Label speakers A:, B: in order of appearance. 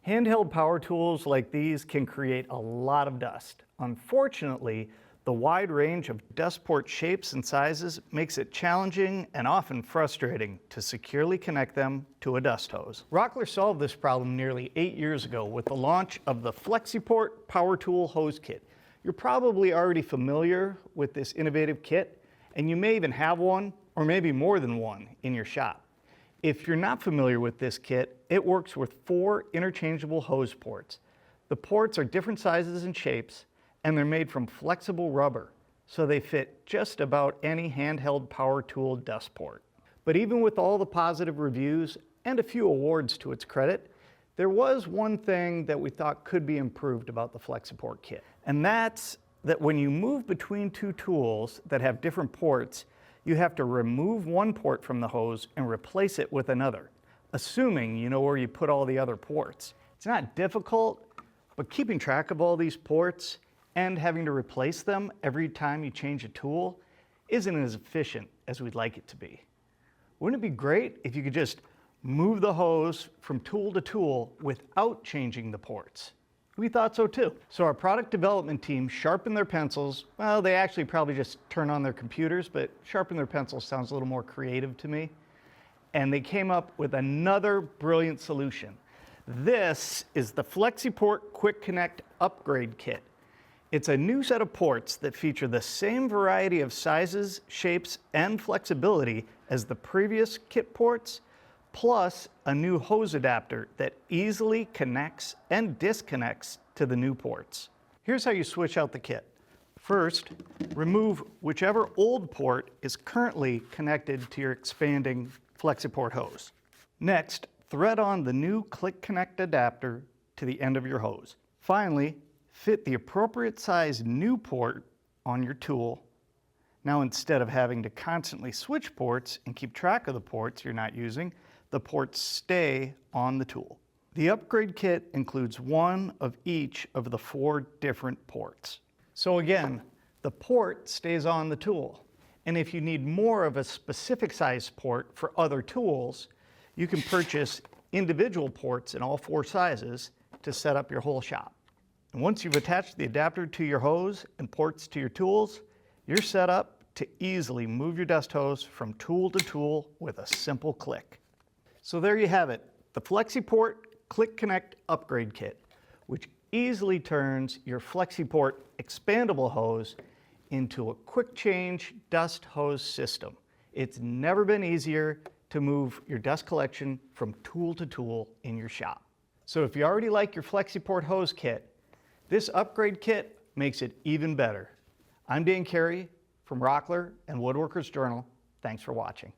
A: Handheld power tools like these can create a lot of dust. Unfortunately, the wide range of dust port shapes and sizes makes it challenging and often frustrating to securely connect them to a dust hose. Rockler solved this problem nearly 8 years ago with the launch of the FlexiPort Power Tool Hose Kit. You're probably already familiar with this innovative kit, and you may even have one, or maybe more than one, in your shop. If you're not familiar with this kit, it works with 4 interchangeable hose ports. The ports are different sizes and shapes, and they're made from flexible rubber, so they fit just about any handheld power tool dust port. But even with all the positive reviews and a few awards to its credit, there was one thing that we thought could be improved about the FlexiPort kit. And that's that when you move between 2 tools that have different ports, you have to remove one port from the hose and replace it with another, assuming you know where you put all the other ports. It's not difficult, but keeping track of all these ports and having to replace them every time you change a tool isn't as efficient as we'd like it to be. Wouldn't it be great if you could just move the hose from tool to tool without changing the ports? We thought so too. So our product development team sharpened their pencils. Well, they actually probably just turn on their computers, but sharpen their pencils sounds a little more creative to me. And they came up with another brilliant solution. This is the FlexiPort Quick-Connect Upgrade Kit. It's a new set of ports that feature the same variety of sizes, shapes, and flexibility as the previous kit ports, plus a new hose adapter that easily connects and disconnects to the new ports. Here's how you switch out the kit. First, remove whichever old port is currently connected to your expanding FlexiPort hose. Next, thread on the new Click-Connect adapter to the end of your hose. Finally, fit the appropriate size new port on your tool. Now, instead of having to constantly switch ports and keep track of the ports you're not using, the ports stay on the tool. The upgrade kit includes one of each of the 4 different ports. So again, the port stays on the tool. And if you need more of a specific size port for other tools, you can purchase individual ports in all 4 sizes to set up your whole shop. And once you've attached the adapter to your hose and ports to your tools, you're set up to easily move your dust hose from tool to tool with a simple click. So there you have it, the FlexiPort Click-Connect Upgrade Kit, which easily turns your FlexiPort expandable hose into a quick change dust hose system. It's never been easier to move your dust collection from tool to tool in your shop. So if you already like your FlexiPort hose kit, this upgrade kit makes it even better. I'm Dan Carey from Rockler and Woodworkers Journal. Thanks for watching.